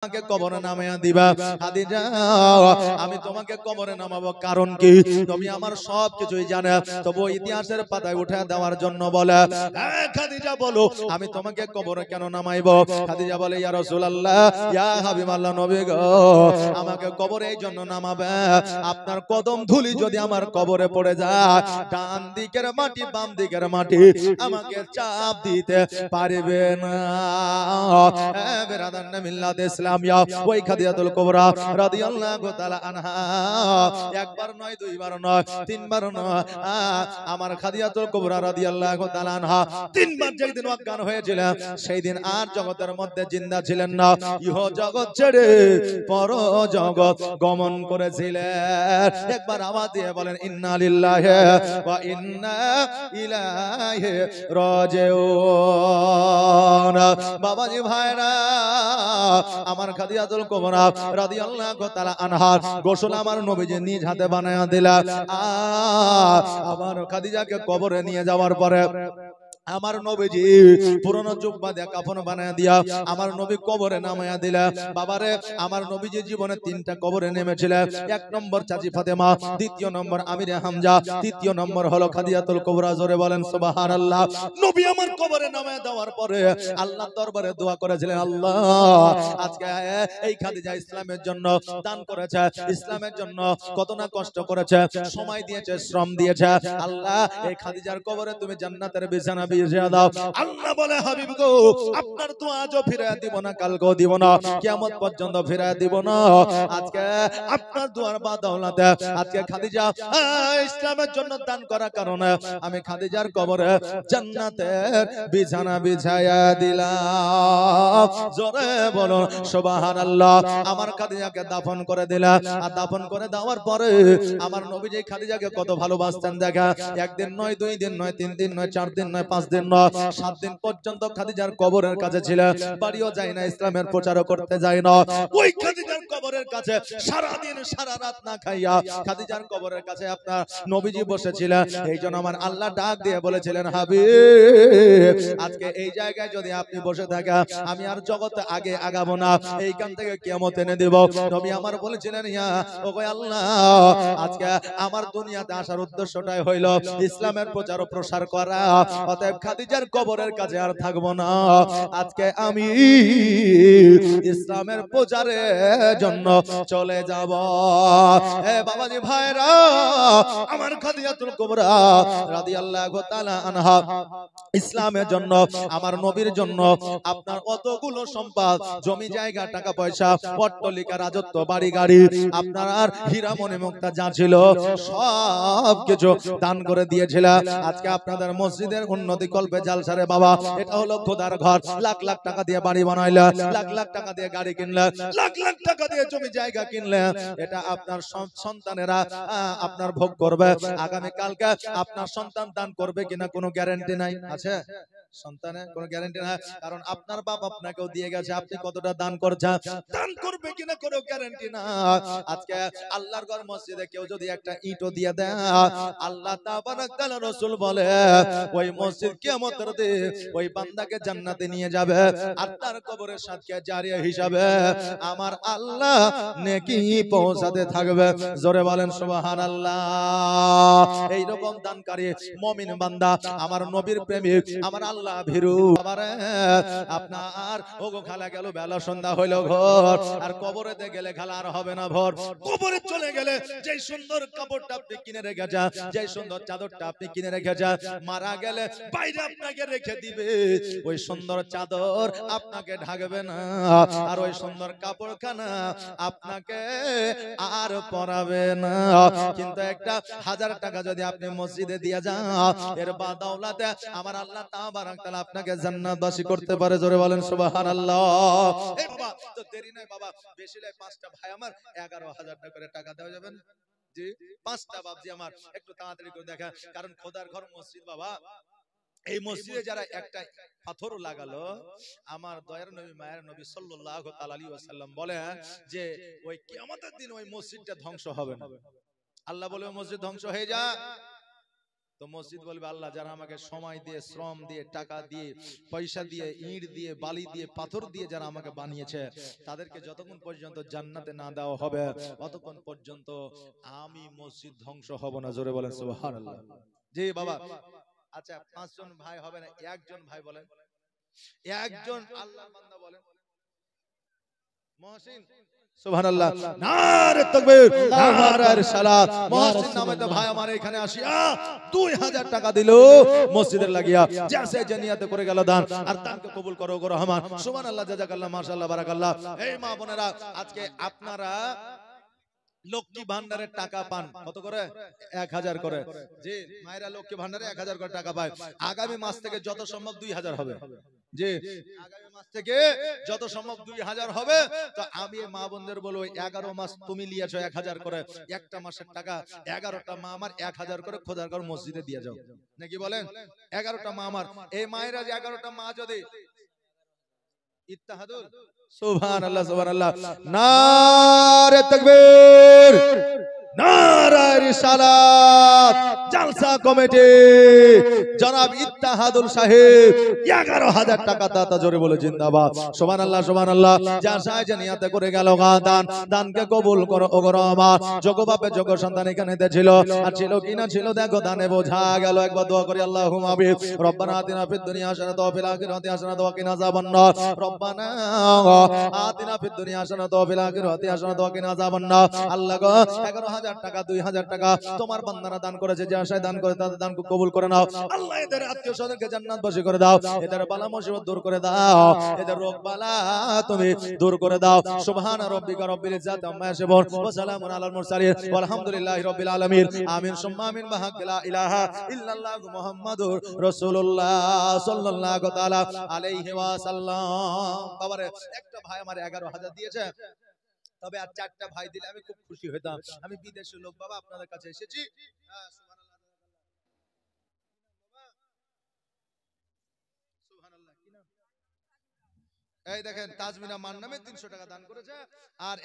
আমাকে কবরে নামায়া দিবা খাদিজা আমি তোমাকে কবরে নামাবো কারণ কি নবী আমার সব কিছুই জানে তবু ইতিহাসের পাতায় উঠে দেওয়ার জন্য বলে খাদিজা বলো আমি তোমাকে কবরে কেন নামাইবো খাদিজা বলে ইয়া রাসূলুল্লাহ ইয়া হাবিবাল্লাহ নবী গো আমাকে কবরে এই জন্য নামাবে আপনার কদম ধুলি যদি আমার কবরে পড়ে যায় ডান দিকের মাটি বাম দিকের মাটি আমাকে চাপ দিতে পারবে না বেরাদার মিল্লাত ইসলামিয়া ওই খাদিজাতুল কুবরা রাদিয়াল্লাহু তাআলা আনহা একবার নয় দুইবার নয় তিনবার নয় আমার খাদিজাতুল কুবরা রাদিয়াল্লাহু তাআলা আনহা তিনবার যেদিন অজ্ঞান হয়েছিলেন সেই দিন আর জগতের মধ্যে জিন্দা ছিলেন না ইহ জগৎ ছেড়ে পর জগৎ গমন করেছিলেন একবার আওয়াজ দিয়ে বলেন ইন্না লিল্লাহি ওয়া ইন্না ইলাইহি রাজিউন বাবাজি ভাইরা আমার খাদিজাতুল কুবরা রাদিয়াল্লাহু তাআলা আনহা গোসল আমার নবীজি নিজ হাতে বানায়া দিলেন আমার খাদিজাকে কবরে নিয়ে যাওয়ার পরে আমার নবীজি পুরনো জুব্বা দিয়ে কাফন বানায়া দিয়া আমার নবী কবরে নামায়া দিলা বাবারে আমার নবীজি জীবনে তিনটা কবরে নেমেছিলেন এক নম্বর চাচি ফাতেমা দ্বিতীয় নম্বর আমিরে হামজা তৃতীয় নম্বর হলো খাদিজাতুল কুবরা জোরে বলেন সুবহানাল্লাহ নবী আমার কবরে নামায়া দেওয়ার পরে আল্লাহর দরবারে দোয়া করেছিলেন আল্লাহ আজকে এই খাদিজা ইসলামের জন্য দান করেছে ইসলামের জন্য কত না কষ্ট করেছে সময় দিয়েছে শ্রম দিয়েছে আল্লাহ এই খাদিজার কবরে তুমি জান্নাতের বিছানা আল্লাহ বলে হাবিব গো আপনার দোয়া আজও ফিরায় দিব না কালকেও দিব না কিয়ামত পর্যন্ত ফিরায় দিব না আজকে আপনার দোয়ার বাদৌলতে আজকে খাদিজা ইসলামের জন্য দান করার কারণে আমি খাদিজার কবরে জান্নাতের বিছানা বিছায়া দিলাম জোরে বলুন সুবহানাল্লাহ আমার খাদিজাকে দাফন করে দিলা আর দাফন করে দেওয়ার পরে আমার নবীজি খাদিজাকে কত ভালোবাসতেন দেখা একদিন নয় দুই দিন নয় তিন দিন নয় চার দিন নয় 5 দিন নয় 7 দিন পর্যন্ত খাদিজার কবরের কাছে ছিল বাড়িও যায় না ইসলামের প্রচারও করতে যায় না ওই খাদিজার কবরের কাছে সারা দিন সারা রাত না খাইয়া খাদিজার কবরের কাছে আপনার নবীজি বসেছিলেন এইজন্য আমার আল্লাহ ডাক দিয়ে বলেছিলেন হাবিব আজকে এই জায়গায় যদি আপনি বসে থাকেন আমি আর জগতে আগে আগাবো না এইখান থেকে কিয়ামত এনে দেব নবী আমার বলেছিলেন ইয়া ওগো আল্লাহ আজকে আমার দুনিয়াতে আসার উদ্দেশ্যটাই হইল ইসলামের প্রচার ও প্রসার করা অতএব খাদিজার কবরের কাছে আর থাকবো না আজকে আমি ইসলামের প্রচারের জন্য চলে যাব এ বাবাজি ভাইরা আমার খাদিজাতুল কুবরা রাদিয়াল্লাহু তাআলা আনহা ইসলামের জন্য আমার নবীর জন্য আপনার কতগুলো সম্পদ জমি জায়গা টাকা পয়সা পট্টলিকা রাজত্ব বাড়ি গাড়ি আপনার আর হীরা মণি মুক্তা যা ছিল সব কিছু দান করে দিয়েছিল আজকে আপনাদের মসজিদের উন্নতি কল্পে জালসারে বাবা এটা হলো খোদার ঘর লাখ লাখ টাকা দিয়ে বাড়ি বানাইলে লাখ লাখ টাকা দিয়ে গাড়ি কিনলে লাখ লাখ টাকা দিয়ে জমি জায়গা কিনলে এটা আপনার সন্তানেরা আপনার ভোগ করবে আগামী কালকে আপনার সন্তান দান করবে কিনা কোনো গ্যারান্টি নাই আছে সন্তানের কোনো গ্যারান্টি নাই কারণ আপনার বাপ আপনাকেও দিয়ে গেছে আপনি কতটা দান করছেন দান করবে কিনা কোনো গ্যারান্টি না আজকে আল্লাহর ঘর মসজিদে কেউ যদি একটা ইটও দিয়ে দেয় আল্লাহ তাবারাক তাআলা রাসূল বলে ওই মসজিদ কিয়ামতের দিন ওই বান্দাকে জান্নাতে নিয়ে যাবে আর তার কবরের সাথে জারিয়া হিসাবে আমার আল্লাহ নেকি পৌঁছাতে থাকবে জোরে বলেন সুবহানাল্লাহ এই রকম দানকারী মুমিন বান্দা আমার নবীর প্রেমিক আমার আল্লাহ ভীরু আপনার ওগো খালা গেল বেলা সন্ধ্যা হইল ঘর আর কবরেতে গেলে খালা আর হবে না ভর কবরে চলে গেলে যে সুন্দর কাপড়টা আপনি কিনে রেখেছেন যে সুন্দর চাদরটা আপনি কিনে রেখেছেন মারা গেলে বাইরে আপনাকে রেখে দিবে ওই সুন্দর চাদর আপনাকে ঢাকবে না আর ওই সুন্দর কাপড়খানা আপনাকে আর পরাবে না কিন্তু একটা 1000 টাকা যদি আপনি মসজিদে দিয়ে যান এর বাদৌলতে আমার আল্লাহ তাবারাক তাআলা আপনাকে জান্নাতবাসী করতে পারে জোরে বলেন সুবহানাল্লাহ এই বাবা তো দেরি নাই বাবা বেশি লাই 5টা ভাই আমার 11000 টাকা করে টাকা দেওয়া যাবে না জি 5টা বাপজি আমার একটু তাড়াতাড়ি করে দেখা কারণ খোদার ঘর মসজিদ বাবা এই মসজিদে যারা একটা পাথর লাগালো আমার দয়ার নবী মায়ের নবী সাল্লাল্লাহু তাআলা আলাইহি ওয়াসাল্লাম বলেন যে ওই কিয়ামতের দিন ওই মসজিদটা ধ্বংস হবে না আল্লাহ বলে মসজিদ ধ্বংস হয়ে যা তো মসজিদ বলবে আল্লাহ যারা আমাকে সময় দিয়ে, শ্রম দিয়ে, টাকা দিয়ে, পয়সা দিয়ে, ইট দিয়ে, বালি দিয়ে, পাথর দিয়ে যারা আমাকে বানিয়েছে, তাদেরকে যতক্ষণ পর্যন্ত জান্নাতে না দেওয়া হবে ততক্ষণ পর্যন্ত আমি মসজিদ ধ্বংস হব না। জোরে বলেন সুবহানাল্লাহ। জি বাবা। আচ্ছা 5 জন ভাই হবে না, একজন ভাই বলেন, একজন আল্লাহর বান্দা বলেন মহসিন। সুবহানাল্লাহ। নারে তাকবীর, নারে রিসালাত। মহসিন নামে তো ভাই আমার এখানে আসিয়া 2000 টাকা দিল মসজিদের লাগিয়া, জেসে জানিয়াতে করে গেল দান, আর দানকে কবুল করো গো রহমান। সুবহানাল্লাহ, জাযাকাল্লাহ, মাশাআল্লাহ, বারাকাল্লাহ। এই মা বোনেরা, আজকে আপনারা লক্ষ্মী ভান্ডারের টাকা পান কত করে? 1000 করে। জি মায়েরা লক্ষ্মী ভান্ডারে 1000 করে টাকা পায়। আগামী মাস থেকে যত সম্ভব 2000 হবে। জি আগামী মাস থেকে যত সম্ভব 2000 হবে। তো আমি মা বোনদের বলবো 11 মাস তুমি লিয়েছো 1000 করে, একটা মাসের টাকা 11টা মা আমার 1000 করে খোদার ঘর মসজিদে দিয়ে যাও, নাকি বলেন? 11টা মা আমার, এই মায়েরা যে 11টা মা যদি ইত্তেহাদুল, সুবহানাল্লাহ, সুবহানাল্লাহ, নারে তাকবীর, নারে রিসালাত, জালসা কমিটি জনাব ইত্তেহাদুল সাহেব 11000 টাকা দাতা, জোরে বলে জিন্দাবাদ। সুবহানাল্লাহ, সুবহানাল্লাহ। যা সাহায্য নিয়তে করে গেল দান, দানকে কবুল করো ওগো রহমান। যোগ্য বাপে যোগ্য সন্তান এখানে ছিল, আর ছিল কিনা ছিল দেখো দানে বোঝা গেল। একবার দোয়া করি আল্লাহুম্মা আমিন। রব্বানা আতিনা ফিদ দুনিয়া হাসানাতাও ওয়া ফিল আখিরাতি হাসানাতাও ওয়া কিনা আযাবান নার। রব্বানা আতিনা ফিদ দুনিয়া হাসানাতাও ওয়া ফিল আখিরাতি হাসানাতাও ওয়া কিনা আযাবান নার। আল্লাহ গো 11000 টাকা, 2000 টাকা তোমার বান্দারা দান করেছে, যে আশায় দান করে তাদের দানকে কবুল করে নাও। আল্লাহ এদের আত্মীয় স্বজনকে জান্নাতবাসী করে দাও, এদের বালা মুসিবত দূর করে দাও, এদের রোগ বালা তুমি দূর করে দাও। সুবহান রাব্বিকা রাব্বিল ইজ্জাতি আম্মা ইয়াসিফুন ওয়া সালামুন আলাল মুরসালিন ওয়ালহামদুলিল্লাহি রাব্বিল আলামিন। আমিন সুম্মা আমিন। বিহাক্কি লা ইলাহা ইল্লাল্লাহু মুহাম্মাদুর রাসূলুল্লাহ সাল্লাল্লাহু তাআলা আলাইহি ওয়া সাল্লাম। বাবারে একটা ভাই আমার 11000 দিয়েছে, তবে আর 4টা ভাই দিলে আমি খুব খুশি হতাম। আমি বিদেশের লোক বাবা, আপনাদের কাছে এসেছি। সুবহানাল্লাহ, কি নাম? এই দেখেন তাজমিনা মান নামে 300 টাকা দান করেছে, আর